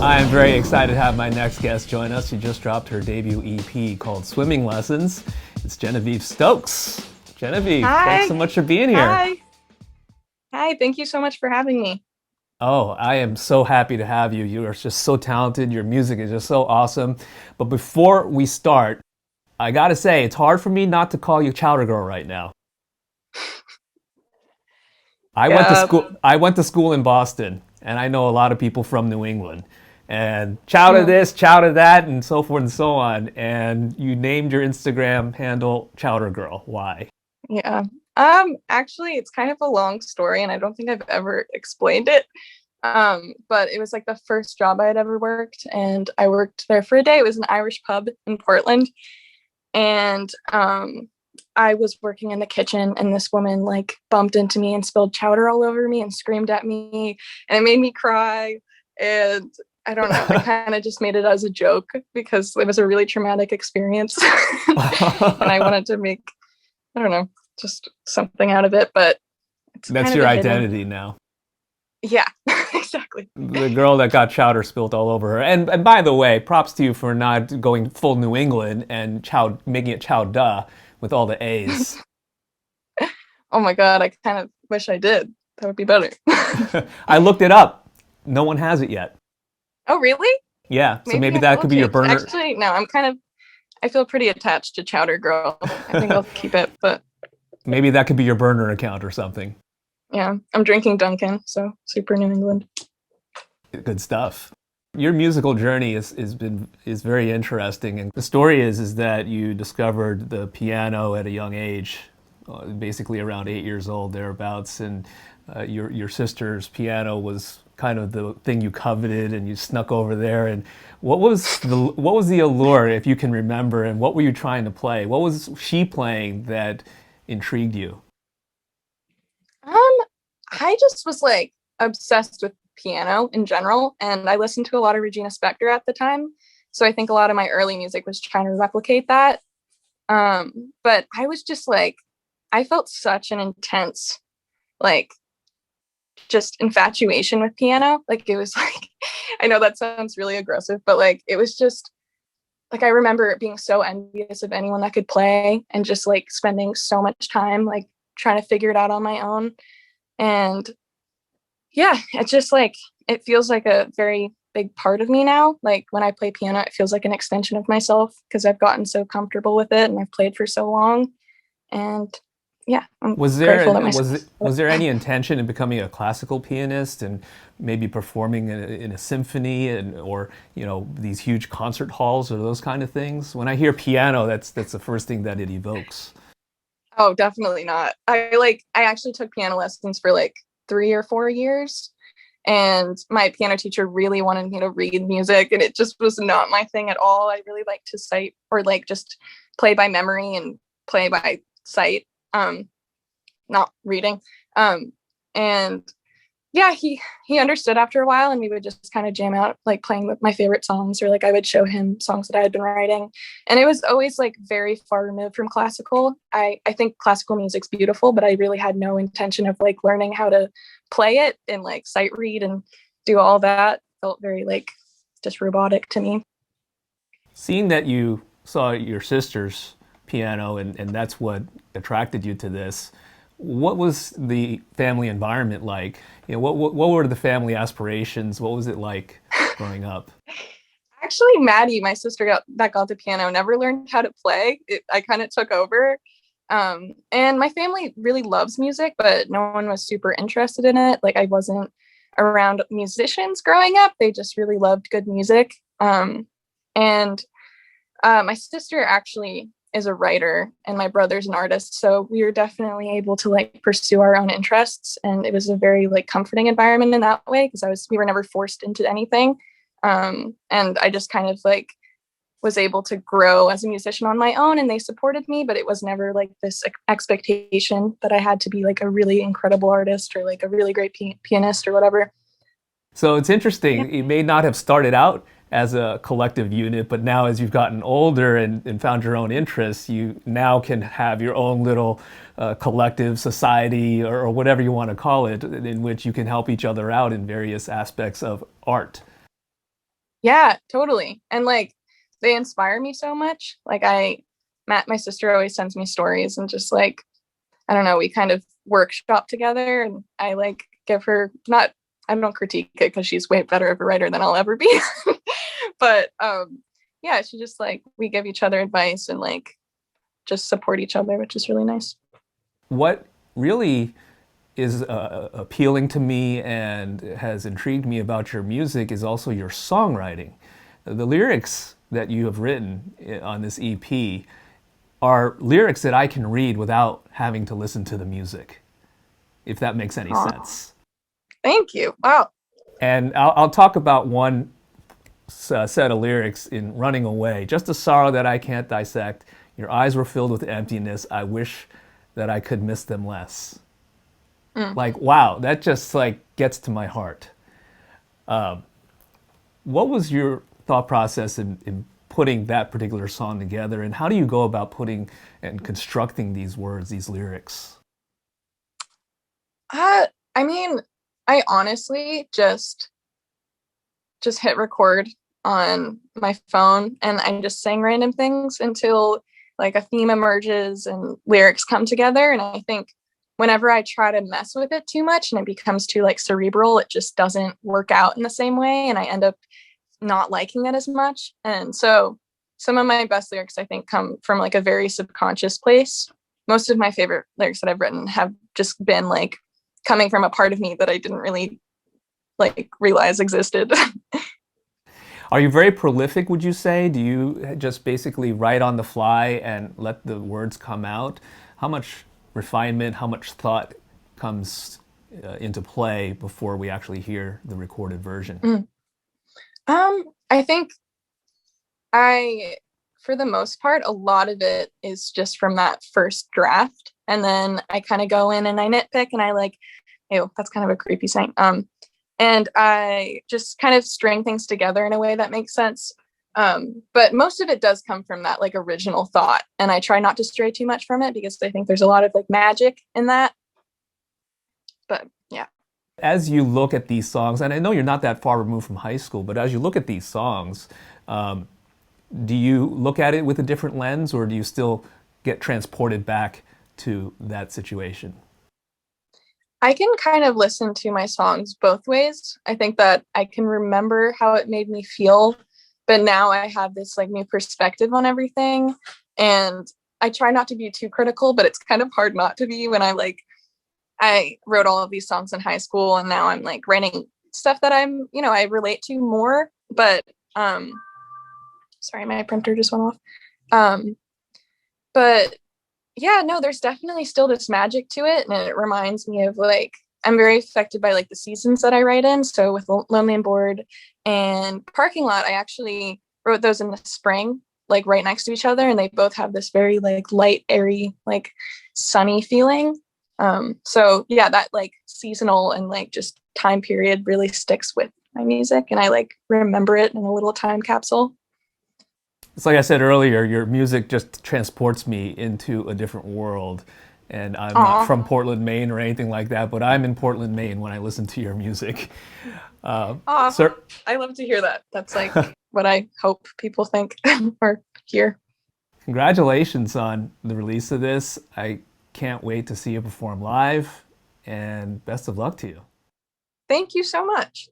I am very excited to have my next guest join us. She just dropped her debut EP called Swimming Lessons. It's Genevieve Stokes. Genevieve, thanks Hi. so much for being here. Hi. Hi. Thank you so much for having me. Oh, I am so happy to have you. You are just so talented. Your music is just so awesome. But before we start, I gotta say, it's hard for me not to call you Chowder Girl right now. I went to Yeah. school. I went to school in Boston, and I know a lot of people from New England. And chowder Mm, this, chowder that, and so forth and so on. And you named your Instagram handle Chowder Girl. Why? yeah. Actually, it's kind of a long story, and I don't think I've ever explained it. But it was like the first job I had ever worked, and I worked there for a day. It was an Irish pub in Portland, and I was working in the kitchen, and this woman like bumped into me and spilled chowder all over me and screamed at me, and it made me cry. And I don't know, I kind of just made it as a joke because it was a really traumatic experience. And I wanted to make, I don't know, just something out of it, but it's That's kind of your a hidden. identity now. Yeah, exactly. The girl that got chowder spilt all over her. And by the way, props to you for not going full New England and making it chow da with all the A's. Oh my God, I kind of wish I did. That would be better. I looked it up. No one has it yet. Oh, really? Yeah, so Maybe maybe I that will could be your change. burner. Actually, no, I feel pretty attached to Chowder Girl. I think I'll keep it, but Maybe that could be your burner account or something. yeah, I'm drinking Dunkin', so super New England. Good stuff. Your musical journey is very interesting, and the story is that you discovered the piano at a young age, basically around 8 years old thereabouts, and your sister's piano was kind of the thing you coveted, and you snuck over there. And what was the allure, if you can remember, and what were you trying to play? What was she playing that intrigued you? Um, I just was like obsessed with piano in general, and I listened to a lot of Regina Spektor at the time. So I think a lot of my early music was trying to replicate that. But I was just like, I felt such an intense, like, just infatuation with piano. Like, it was like, I know that sounds really aggressive, but like, it was just like, I remember being so envious of anyone that could play and just like spending so much time, like, trying to figure it out on my own. And yeah, it's just like it feels like a very big part of me now. Like when I play piano, it feels like an extension of myself because I've gotten so comfortable with it and I've played for so long. And yeah, I'm Was grateful that there my was there any intention in becoming a classical pianist and maybe performing in a symphony or these huge concert halls or those kind of things? When I hear piano, that's the first thing that it evokes. Oh, definitely not. I actually took piano lessons for like 3 or 4 years. And my piano teacher really wanted me to read music, and it just was not my thing at all. I really like to cite or like just play by memory and play by sight, not reading. And yeah, he understood after a while, and we would just kind of jam out like playing with my favorite songs, or like I would show him songs that I had been writing. And it was always like very far removed from classical. I think classical music's beautiful, but I really had no intention of like learning how to play it and like sight read and do all that. Felt very like just robotic to me. Seeing that you saw your sister's piano and that's what attracted you to this, what was the family environment like? What were the family aspirations? What was it like growing up? Actually, Maddie, my sister that got the piano, never learned how to play. I kind of took over. And my family really loves music, but no one was super interested in it. Like I wasn't around musicians growing up. They just really loved good music. And My sister actually is a writer, and my brother's an artist. So we were definitely able to like pursue our own interests, and it was a very like comforting environment in that way because we were never forced into anything. And I just kind of like was able to grow as a musician on my own, and they supported me, but it was never like this expectation that I had to be like a really incredible artist or like a really great pianist or whatever. So it's Yeah. interesting. You may not have started out as a collective unit, but now as you've gotten older and found your own interests, you now can have your own little collective society or whatever you want to call it, in which you can help each other out in various aspects of art. Yeah, totally. And like they inspire me so much. Like my sister always sends me stories and just like, I don't know, we kind of workshop together and I like give her not I don't critique it because she's way better of a writer than I'll ever be. But yeah, she just like we give each other advice and like just support each other, which is really nice. What really is appealing to me and has intrigued me about your music is also your songwriting. The lyrics that you have written on this EP are lyrics that I can read without having to listen to the music, if that makes any Aw, sense. thank you. Wow. And I'll talk about one set of lyrics in Running Away. Just a sorrow that I can't dissect. Your eyes were filled with emptiness. I wish that I could miss them less. Mm. Like, wow, that just like gets to my heart. What was your thought process in putting that particular song together, and how do you go about putting and constructing these words, these lyrics? I mean, I honestly just hit record on my phone and I just sang random things until like a theme emerges and lyrics come together. And I think whenever I try to mess with it too much and it becomes too like cerebral, it just doesn't work out in the same way. And I end up not liking it as much. And so some of my best lyrics I think come from like a very subconscious place. Most of my favorite lyrics that I've written have just been like coming from a part of me that I didn't really like realize existed. Are you very prolific, would you say? Do you just basically write on the fly and let the words come out? How much refinement, how much thought comes into play before we actually hear the recorded version? Mm. I think I, for the most part, a lot of it is just from that first draft. And then I kind of go in and I nitpick and I like, ew, that's kind of a creepy saying. And I just kind of string things together in a way that makes sense. But most of it does come from that like original thought. And I try not to stray too much from it because I think there's a lot of like magic in that. But yeah. As you look at these songs, and I know you're not that far removed from high school, but as you look at these songs, um, do you look at it with a different lens, or do you still get transported back to that situation? I can kind of listen to my songs both ways. I think that I can remember how it made me feel, but now I have this like new perspective on everything. And I try not to be too critical, but it's kind of hard not to be when I wrote all of these songs in high school and now I'm like writing stuff that I relate to more. But sorry, my printer just went off. Um, but yeah, no, there's definitely still this magic to it. And it reminds me of like, I'm very affected by like the seasons that I write in. So with Lonely and Bored and Parking Lot, I actually wrote those in the spring, like right next to each other. And they both have this very like light, airy, like sunny feeling. So yeah, that like seasonal and like just time period really sticks with my music. And I like remember it in a little time capsule. It's like I said earlier, your music just transports me into a different world. And I'm not Aw. from Portland, Maine or anything like that, but I'm in Portland, Maine when I listen to your music. Aw. Sir, I love to hear that. That's like what I hope people think or hear. congratulations on the release of this. I can't wait to see you perform live, and best of luck to you. Thank you so much.